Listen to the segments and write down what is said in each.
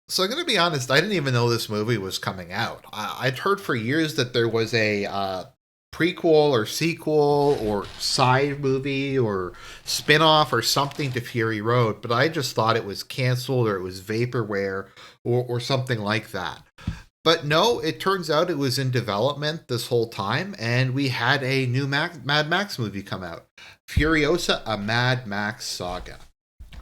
So I'm going to be honest, I didn't even know this movie was coming out. I'd heard for years that there was a prequel or sequel or side movie or spin-off or something to Fury Road, but I just thought it was canceled or it was vaporware or something like that. But no, it turns out it was in development this whole time, and we had a new Mad Max movie come out. Furiosa, a Mad Max saga.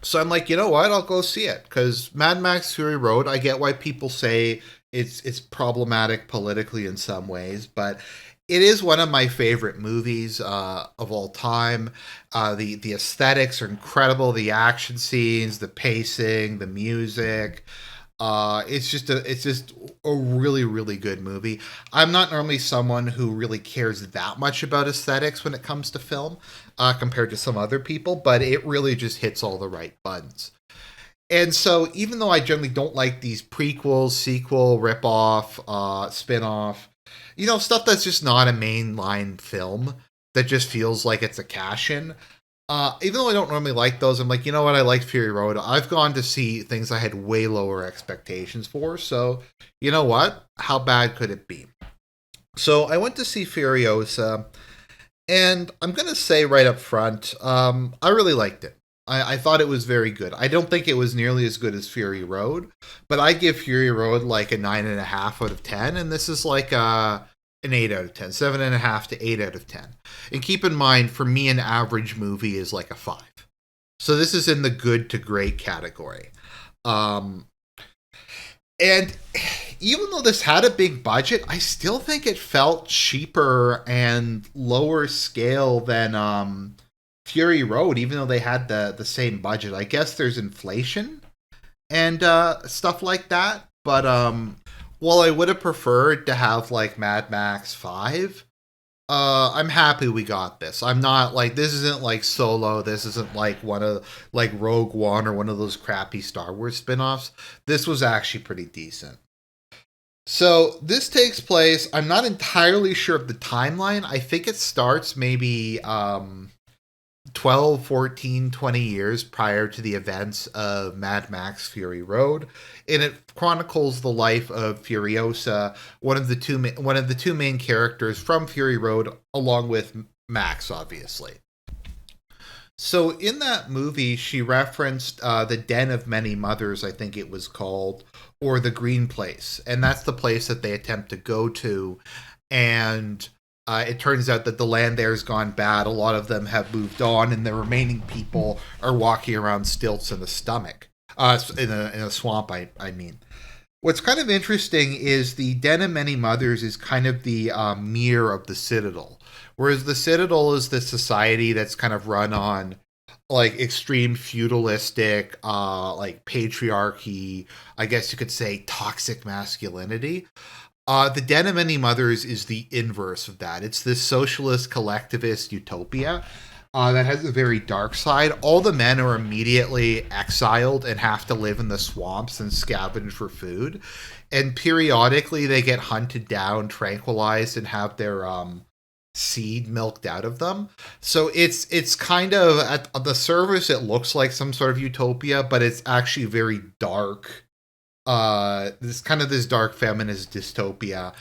So I'm like, you know what? I'll go see it because Mad Max Fury Road. I get why people say it's problematic politically in some ways, but it is one of my favorite movies of all time. The aesthetics are incredible. The action scenes, the pacing, the music. It's just a really good movie. I'm not normally someone who really cares that much about aesthetics when it comes to film, compared to some other people, but it really just hits all the right buttons. And so, even though I generally don't like these prequels, sequel, ripoff, spin-off, stuff that's just not a mainline film that just feels like it's a cash in. Even though I don't normally like those, I'm like, you know what? I like Fury Road. I've gone to see things I had way lower expectations for. So, you know what? How bad could it be? So I went to see Furiosa, and I'm gonna say right up front, I really liked it. I thought it was very good. I don't think it was nearly as good as Fury Road, but I give Fury Road like a 9.5 out of 10, and this is like an 8 out of 10, 7.5 to 8 out of 10. And keep in mind, for me, an average movie is like a 5. So this is in the good to great category. Um, and even though this had a big budget, I still think it felt cheaper and lower scale than Fury Road, even though they had the same budget. I guess there's inflation and stuff like that. But while I would have preferred to have like Mad Max 5, I'm happy we got this. I'm not like this isn't like Solo. This isn't like one of like Rogue One or one of those crappy Star Wars spin-offs. This was actually pretty decent. So this takes place. I'm not entirely sure of the timeline. I think it starts maybe 12, 14, 20 years prior to the events of Mad Max Fury Road, and it chronicles the life of Furiosa, one of the two main characters from Fury Road, along with Max, obviously. So in that movie, she referenced the Den of Many Mothers, I think it was called, or the Green Place, and that's the place that they attempt to go to, and it turns out that the land there has gone bad. A lot of them have moved on, and the remaining people are walking around stilts in a stomach, in a swamp. I mean, what's kind of interesting is the Den of Many Mothers is kind of the mirror of the Citadel, whereas the Citadel is the society that's kind of run on like extreme feudalistic, like patriarchy. I guess you could say toxic masculinity. The Den of Many Mothers is the inverse of that. It's this socialist collectivist utopia that has a very dark side. All the men are immediately exiled and have to live in the swamps and scavenge for food. And periodically they get hunted down, tranquilized, and have their seed milked out of them. So it's kind of at the surface it looks like some sort of utopia, but it's actually very dark, this kind of this dark feminist dystopia,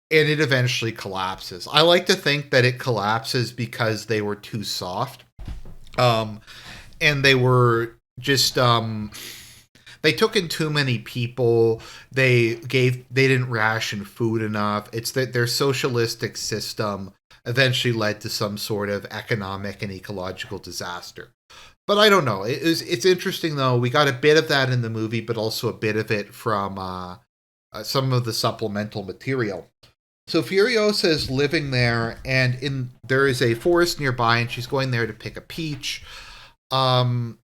and it eventually collapses. I like to think that it collapses because they were too soft, um and they were just they took in too many people. They didn't ration food enough. It's that their socialistic system eventually led to some sort of economic and ecological disaster. But I don't know. It's interesting though. We got a bit of that in the movie, but also a bit of it from some of the supplemental material. So Furiosa is living there, and in there is a forest nearby, and she's going there to pick a peach. Um,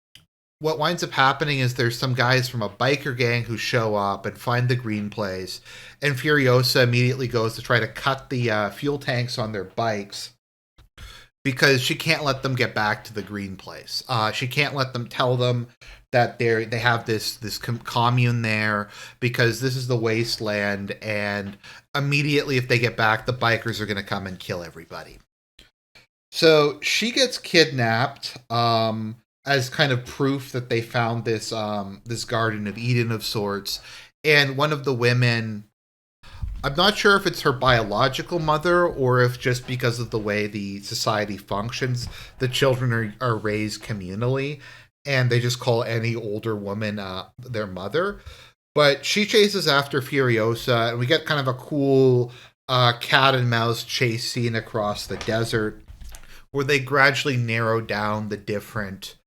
what winds up happening is there's some guys from a biker gang who show up and find the green place, and Furiosa immediately goes to try to cut the fuel tanks on their bikes because she can't let them get back to the green place. She can't let them tell them that they have this commune there because this is the wasteland, and immediately if they get back, the bikers are going to come and kill everybody. So she gets kidnapped, as kind of proof that they found this Garden of Eden of sorts, And one of the women, I'm not sure if it's her biological mother or if just because of the way the society functions, the children are raised communally and they just call any older woman their mother. But she chases after Furiosa, and we get kind of a cool cat and mouse chase scene across the desert where they gradually narrow down the different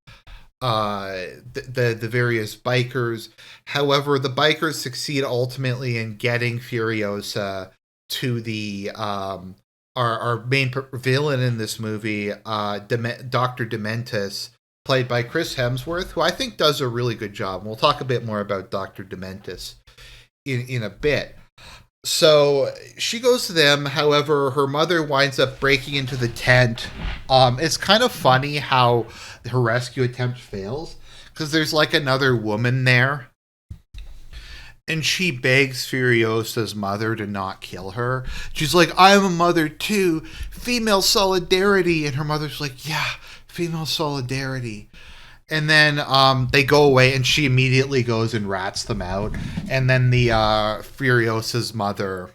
the various bikers. However, the bikers succeed ultimately in getting Furiosa to the our main villain in this movie, Doctor Dementis, played by Chris Hemsworth, who I think does a really good job. And we'll talk a bit more about Doctor Dementis in a bit. So she goes to them. However, her mother winds up breaking into the tent. It's kind of funny how her rescue attempt fails because there's like another woman there, and she begs Furiosa's mother to not kill her. She's like, "I'm a mother too, female solidarity," and her mother's like, "Yeah, female solidarity." And then they go away, and she immediately goes and rats them out. And then the Furiosa's mother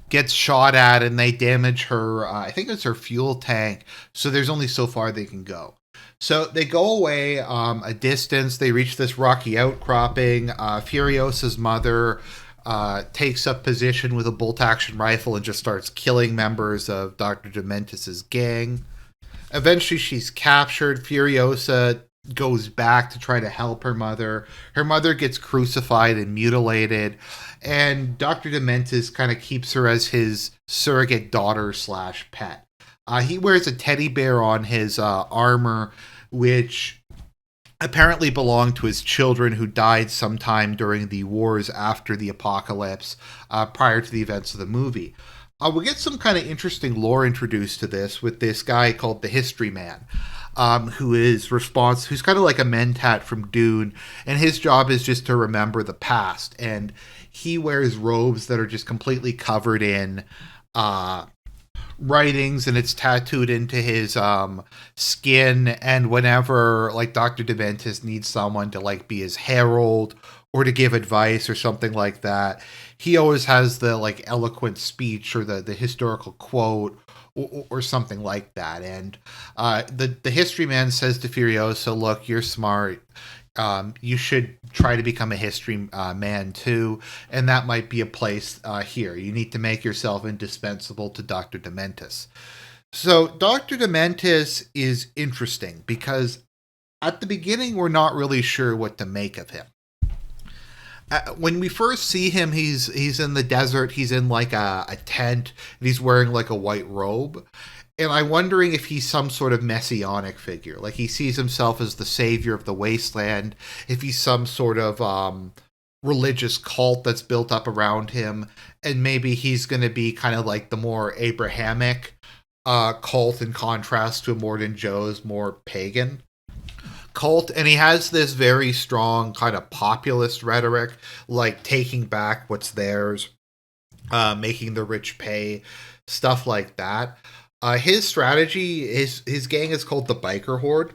gets shot at, and they damage her. I think it's her fuel tank. So there's only so far they can go. So they go away a distance. They reach this rocky outcropping. Furiosa's mother takes up position with a bolt-action rifle and just starts killing members of Dr. Dementis' gang. Eventually, she's captured. Furiosa goes back to try to help her mother. Her mother gets crucified and mutilated, and Dr. Dementis kind of keeps her as his surrogate daughter slash pet. He wears a teddy bear on his armor, which apparently belonged to his children who died sometime during the wars after the apocalypse, prior to the events of the movie. We get some kind of interesting lore introduced to this with this guy called the History Man, who's kind of like a Mentat from Dune, and his job is just to remember the past. And he wears robes that are just completely covered in writings, and it's tattooed into his skin. And whenever like Dr. Dementis needs someone to like be his herald or to give advice or something like that, he always has the like eloquent speech or the historical quote or something like that. And the History Man says to Furiosa, "Look, you're smart. You should try to become a history man too, and that might be a place here. You need to make yourself indispensable to Dr. Dementis." So Dr. Dementis is interesting because at the beginning we're not really sure what to make of him. When we first see him, he's in the desert. He's in like a tent, and he's wearing like a white robe. And I'm wondering if he's some sort of messianic figure. Like he sees himself as the savior of the Wasteland. If he's some sort of religious cult that's built up around him. And maybe he's going to be kind of like the more Abrahamic cult in contrast to Immortan Joe's more pagan cult. And he has this very strong kind of populist rhetoric, like taking back what's theirs, making the rich pay, stuff like that. His strategy, his gang is called the Biker Horde.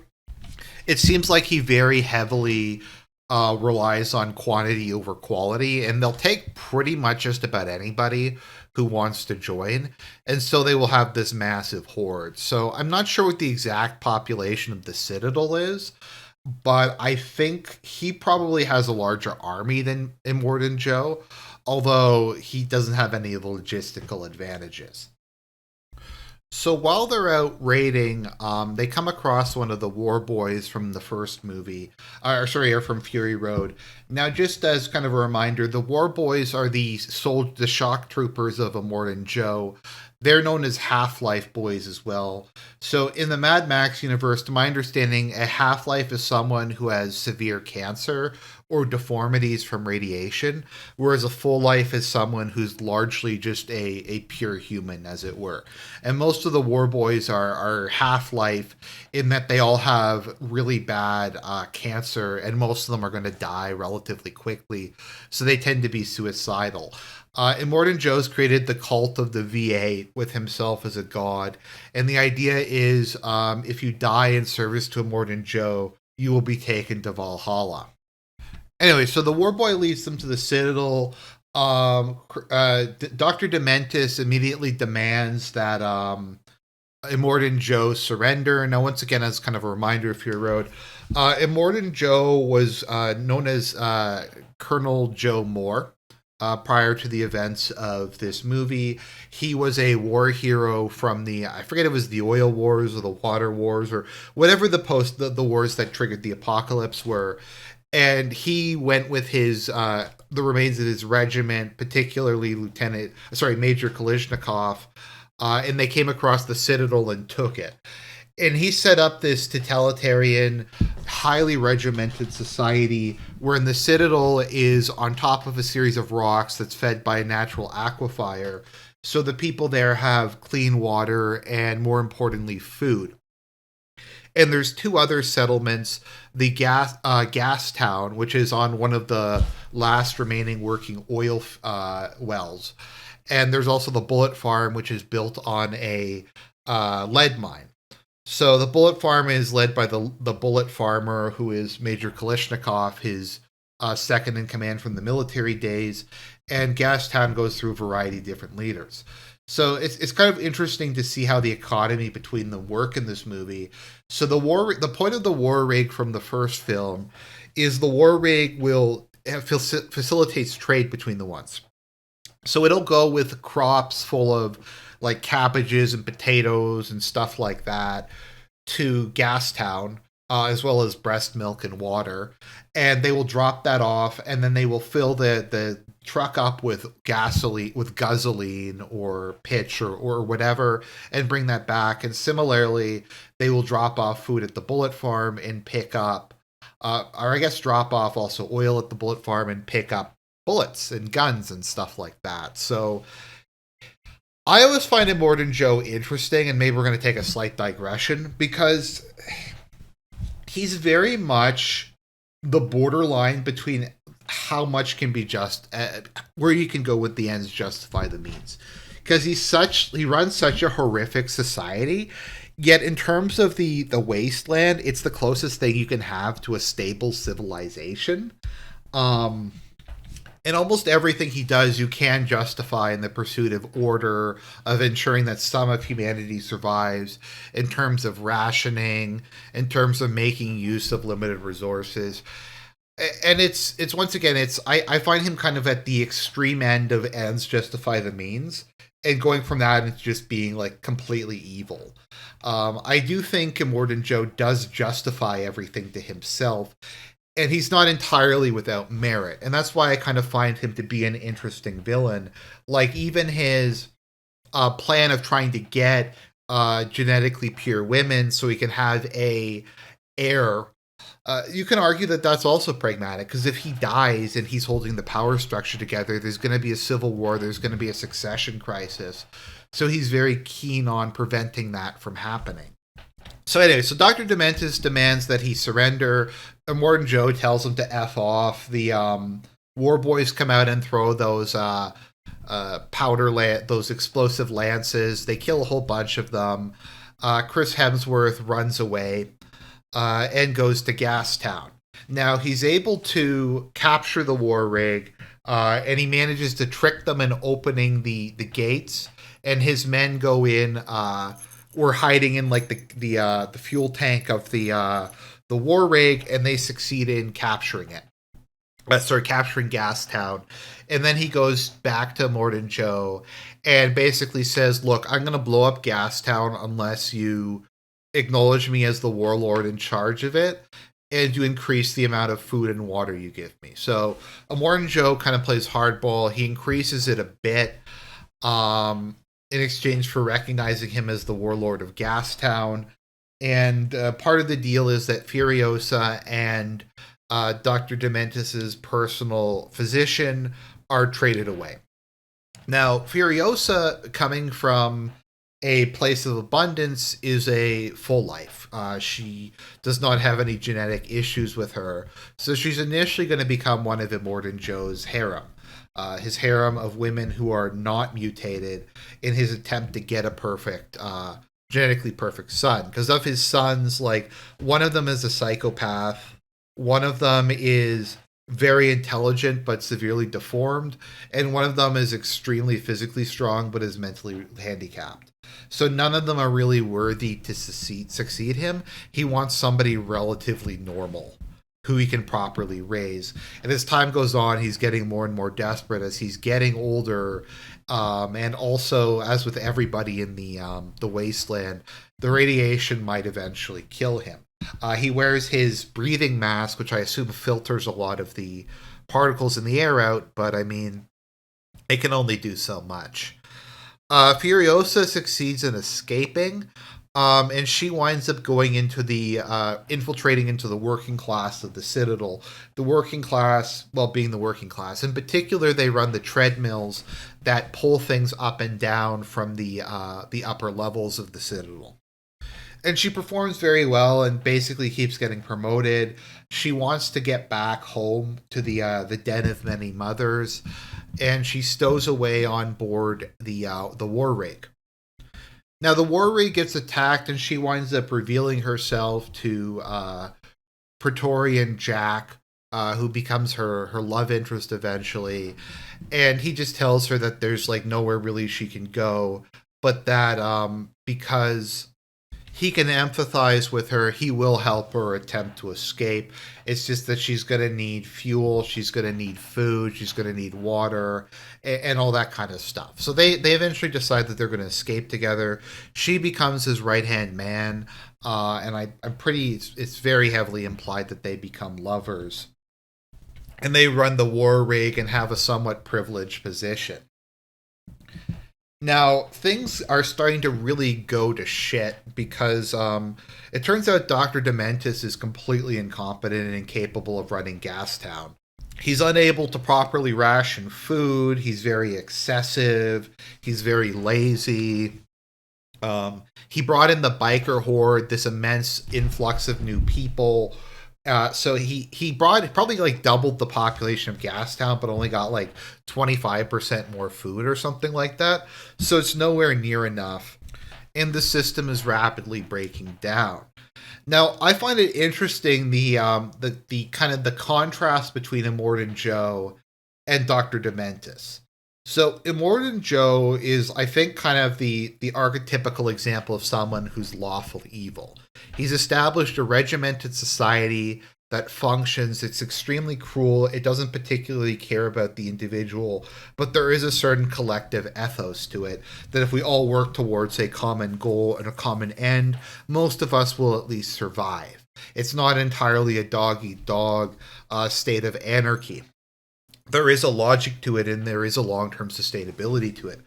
It seems like he very heavily relies on quantity over quality, and they'll take pretty much just about anybody who wants to join, and so they will have this massive horde. So I'm not sure what the exact population of the Citadel is, but I think he probably has a larger army than Immortan Joe, although he doesn't have any of the logistical advantages. So while they're out raiding, they come across one of the war boys from the first movie, or from Fury Road. Now, just as kind of a reminder, the war boys are the shock troopers of Immortan Joe. They're known as Half-Life boys as well. So in the Mad Max universe, to my understanding, a Half-Life is someone who has severe cancer or deformities from radiation, whereas a full life is someone who's largely just a pure human, as it were. And most of the war boys are Half-Life in that they all have really bad cancer, and most of them are going to die relatively quickly, so they tend to be suicidal. Immortan Joe's created the cult of the V8 with himself as a god, and the idea is if you die in service to Immortan Joe, you will be taken to Valhalla. Anyway, so the war boy leads them to the Citadel. Dr. Dementis immediately demands that Immortan Joe surrender. Now, once again, as kind of a reminder of Fury Road, Immortan Joe was known as Colonel Joe Moore. Prior to the events of this movie, he was a war hero from I forget if it was the oil wars or the water wars or whatever the wars that triggered the apocalypse were. And he went with the remains of his regiment, particularly Major Kalishnikov, and they came across the Citadel and took it. And he set up this totalitarian, highly regimented society wherein the Citadel is on top of a series of rocks that's fed by a natural aquifer. So the people there have clean water and, more importantly, food. And there's two other settlements, the gas town, which is on one of the last remaining working oil wells, and there's also the bullet farm, which is built on a lead mine. So the bullet farm is led by the bullet farmer, who is Major Kalishnikov, his second in command from the military days, and Gastown goes through a variety of different leaders. So it's kind of interesting to see how the economy between them work in this movie. So the point of the war rig from the first film is the war rig facilitates trade between the ones. So it'll go with crops full of like cabbages and potatoes and stuff like that to Gastown, as well as breast milk and water. And they will drop that off, and then they will fill the truck up with gasoline or pitch or whatever, and bring that back. And similarly, they will drop off food at the bullet farm and pick up, or I guess drop off also oil at the bullet farm and pick up bullets and guns and stuff like that. So I always find Immortan Joe interesting, and maybe we're going to take a slight digression, because he's very much the borderline between how much can be where you can go with the ends justify the means. Because he runs such a horrific society, yet in terms of the Wasteland, it's the closest thing you can have to a stable civilization. And almost everything he does, you can justify in the pursuit of order, of ensuring that some of humanity survives, in terms of rationing, in terms of making use of limited resources. And it's once again, I find him kind of at the extreme end of ends justify the means, and going from that into just being like completely evil. I do think Immortan Joe does justify everything to himself, and he's not entirely without merit. And that's why I kind of find him to be an interesting villain. Like, even his plan of trying to get genetically pure women so he can have a heir, you can argue that that's also pragmatic, because if he dies and he's holding the power structure together, there's going to be a civil war, there's going to be a succession crisis. So he's very keen on preventing that from happening. So anyway, so Dr. Dementis demands that he surrender. Immortan Joe tells him to F off. The war boys come out and throw those those explosive lances. They kill a whole bunch of them. Chris Hemsworth runs away and goes to Gastown. Now, he's able to capture the war rig, and he manages to trick them in opening the gates, and his men go in. We're hiding in like the fuel tank of the war rig, and they succeed in capturing it. Capturing Gastown. And then he goes back to Immortan Joe and basically says, look, I'm going to blow up Gastown unless you acknowledge me as the warlord in charge of it, and you increase the amount of food and water you give me. So Immortan Joe kind of plays hardball. He increases it a bit, in exchange for recognizing him as the warlord of Gastown. And part of the deal is that Furiosa and Dr. Dementis' personal physician are traded away. Now, Furiosa, coming from a place of abundance, is a full life. She does not have any genetic issues with her. So she's initially going to become one of Immortan Joe's harem. His harem of women who are not mutated, in his attempt to get a genetically perfect son. Because of his sons, like, one of them is a psychopath, one of them is very intelligent but severely deformed, and one of them is extremely physically strong but is mentally handicapped. So none of them are really worthy to succeed him. He wants somebody relatively normal who he can properly raise. And as time goes on, he's getting more and more desperate as he's getting older. And also, as with everybody in the Wasteland, the radiation might eventually kill him. He wears his breathing mask, which I assume filters a lot of the particles in the air out, but I mean, it can only do so much. Furiosa succeeds in escaping, and she winds up going into infiltrating into the working class of the Citadel. The working class, well, being the working class. In particular, they run the treadmills that pull things up and down from the upper levels of the Citadel. And she performs very well and basically keeps getting promoted. She wants to get back home to the den of many mothers, and she stows away on board the war rig. Now the war rig gets attacked, and she winds up revealing herself to Praetorian Jack, who becomes her love interest eventually, and he just tells her that there's like nowhere really she can go, but that because he can empathize with her, he will help her attempt to escape. It's just that she's going to need fuel, she's going to need food, she's going to need water, and all that kind of stuff. So they eventually decide that they're going to escape together. She becomes his right-hand man, and I'm pretty, it's very heavily implied that they become lovers. And they run the war rig and have a somewhat privileged position. Now, things are starting to really go to shit because it turns out Dr. Dementis is completely incompetent and incapable of running Gastown. He's unable to properly ration food, he's very excessive, he's very lazy. He brought in the biker horde, this immense influx of new people. So he brought probably like doubled the population of Gastown, but only got like 25% more food or something like that. So it's nowhere near enough, and the system is rapidly breaking down. Now I find it interesting the kind of the contrast between Immortan Joe and Dr. Dementis. So Immortan Joe is, I think, kind of the archetypical example of someone who's lawful evil. He's established a regimented society that functions. It's extremely cruel. It doesn't particularly care about the individual, but there is a certain collective ethos to it that if we all work towards a common goal and a common end, most of us will at least survive. It's not entirely a dog-eat-dog state of anarchy. There is a logic to it, and there is a long-term sustainability to it.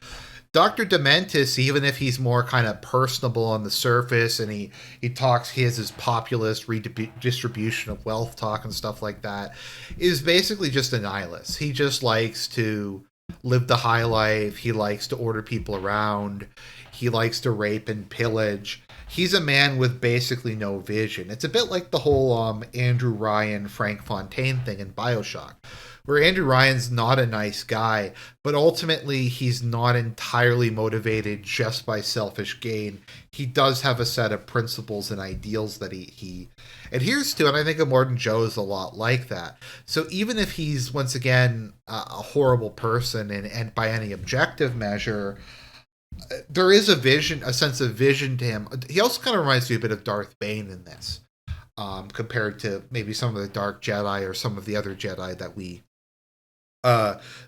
Dr. Dementis, even if he's more kind of personable on the surface, and he has his populist redistribution of wealth talk and stuff like that, is basically just a nihilist. He just likes to live the high life. He likes to order people around. He likes to rape and pillage. He's a man with basically no vision. It's a bit like the whole Andrew Ryan, Frank Fontaine thing in BioShock, where Andrew Ryan's not a nice guy, but ultimately he's not entirely motivated just by selfish gain. He does have a set of principles and ideals that he adheres to, and I think Immortan Joe is a lot like that. So even if he's, once again, a horrible person, and by any objective measure, there is a sense of vision to him. He also kind of reminds me a bit of Darth Bane in this, compared to maybe some of the Dark Jedi or some of the other Jedi that we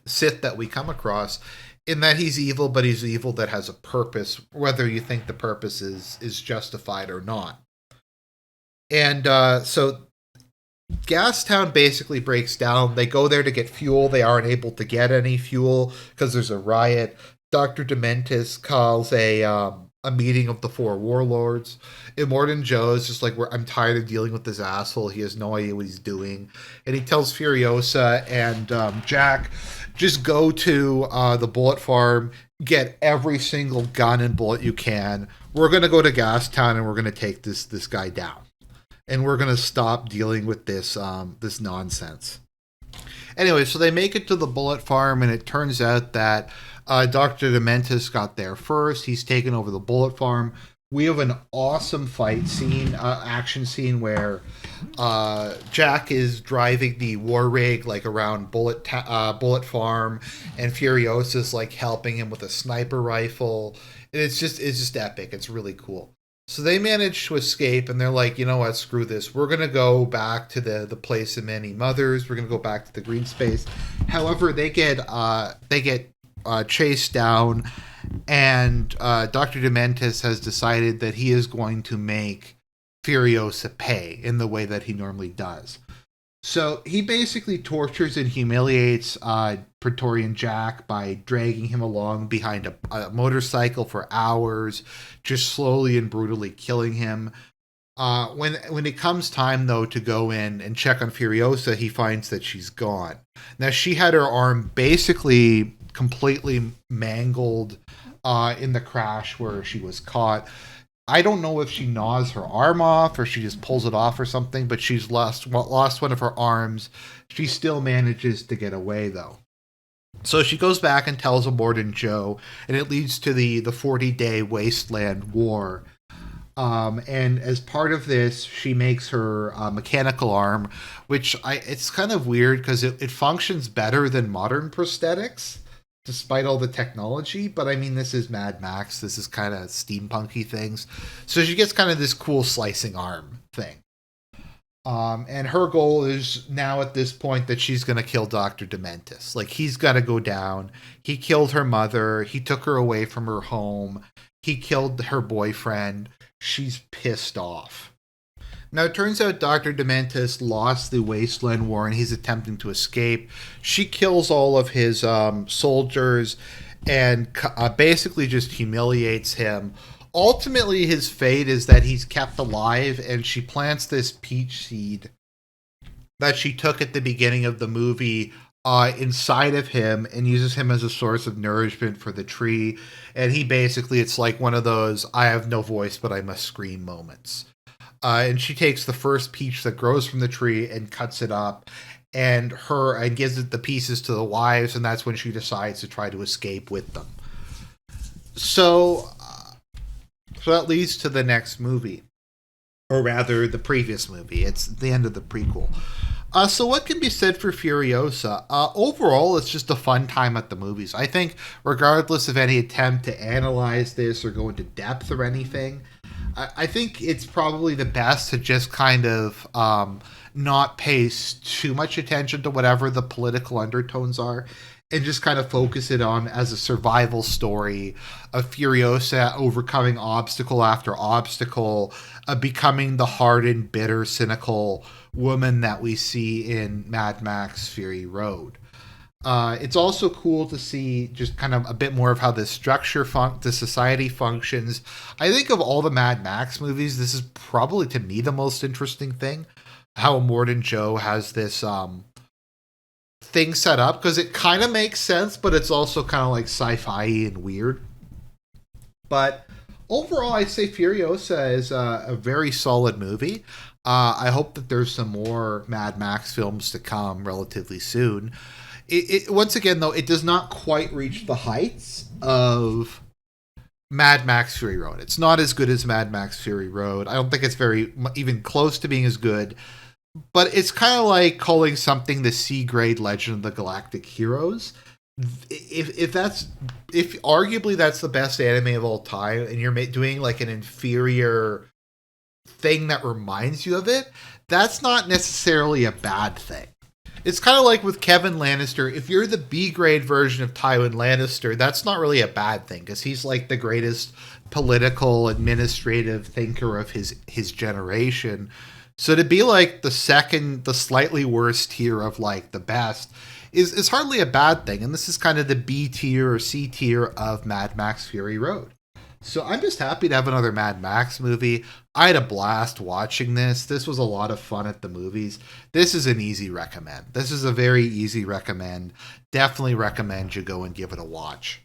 Sith that we come across, in that he's evil, but he's evil that has a purpose, whether you think the purpose is justified or not. And so Gastown basically breaks down. They go there to get fuel. They aren't able to get any fuel because there's a riot. Dr. Dementis calls a meeting of the four warlords. Immortan Joe is just like, I'm tired of dealing with this asshole. He has no idea what he's doing. And he tells Furiosa and Jack, just go to the bullet farm, get every single gun and bullet you can. We're going to go to Gastown and we're going to take this guy down. And we're going to stop dealing with this nonsense. Anyway, so they make it to the bullet farm, and it turns out that Dr. Dementis got there first. He's taken over the bullet farm. We have an awesome fight scene, action scene, where Jack is driving the war rig like around Bullet Farm, and Furiosa's like helping him with a sniper rifle. And it's just epic. It's really cool. So they manage to escape, and they're like, you know what, screw this. We're gonna go back to the place of many mothers. We're gonna go back to the green space. However, they get chased down, and Dr. Dementis has decided that he is going to make Furiosa pay in the way that he normally does. So he basically tortures and humiliates Praetorian Jack by dragging him along behind a motorcycle for hours, just slowly and brutally killing him. When it comes time though to go in and check on Furiosa, he finds that she's gone. Now she had her arm basically completely mangled in the crash where she was caught. I don't know if she gnaws her arm off or she just pulls it off or something, but she's lost one of her arms. She still manages to get away though. So she goes back and tells Immortan Joe, and it leads to the 40-day Wasteland War. And as part of this, she makes her mechanical arm, which it's kind of weird because it functions better than modern prosthetics, despite all the technology. But I mean, this is Mad Max. This is kind of steampunky things. So she gets kind of this cool slicing arm thing. And her goal is now at this point that she's going to kill Dr. Dementis. Like, he's got to go down. He killed her mother. He took her away from her home. He killed her boyfriend. She's pissed off. Now, it turns out Dr. Dementis lost the Wasteland War and he's attempting to escape. She kills all of his soldiers and basically just humiliates him. Ultimately, his fate is that he's kept alive, and she plants this peach seed that she took at the beginning of the movie inside of him and uses him as a source of nourishment for the tree. And he basically, it's like one of those I have no voice but I must scream moments. And she takes the first peach that grows from the tree and cuts it up and gives it the pieces to the wives, and that's when she decides to try to escape with them. So that leads to the next movie, or rather the previous movie. It's the end of the prequel. So what can be said for Furiosa? Overall, it's just a fun time at the movies. I think regardless of any attempt to analyze this or go into depth or anything, I think it's probably the best to just kind of not pay too much attention to whatever the political undertones are, and just kind of focus it on as a survival story of Furiosa overcoming obstacle after obstacle, becoming the hardened, bitter, cynical woman that we see in Mad Max Fury Road. It's also cool to see just kind of a bit more of how the structure, the society functions. I think of all the Mad Max movies, this is probably, to me, the most interesting thing. How Immortan Joe has this thing set up, because it kind of makes sense, but it's also kind of like sci-fi and weird. But overall, I'd say Furiosa is a very solid movie. I hope that there's some more Mad Max films to come relatively soon. Once again, though, it does not quite reach the heights of Mad Max Fury Road. It's not as good as Mad Max Fury Road. I don't think it's very even close to being as good. But it's kind of like calling something the C-grade Legend of the Galactic Heroes. If arguably that's the best anime of all time, and you're doing like an inferior thing that reminds you of it, that's not necessarily a bad thing. It's kind of like with Kevin Lannister. If you're the B-grade version of Tywin Lannister, that's not really a bad thing, because he's like the greatest political, administrative thinker of his generation. So to be like the slightly worse tier of like the best is hardly a bad thing. And this is kind of the B tier or C tier of Mad Max Fury Road. So I'm just happy to have another Mad Max movie. I had a blast watching this. This was a lot of fun at the movies. This is an easy recommend. This is a very easy recommend. Definitely recommend you go and give it a watch.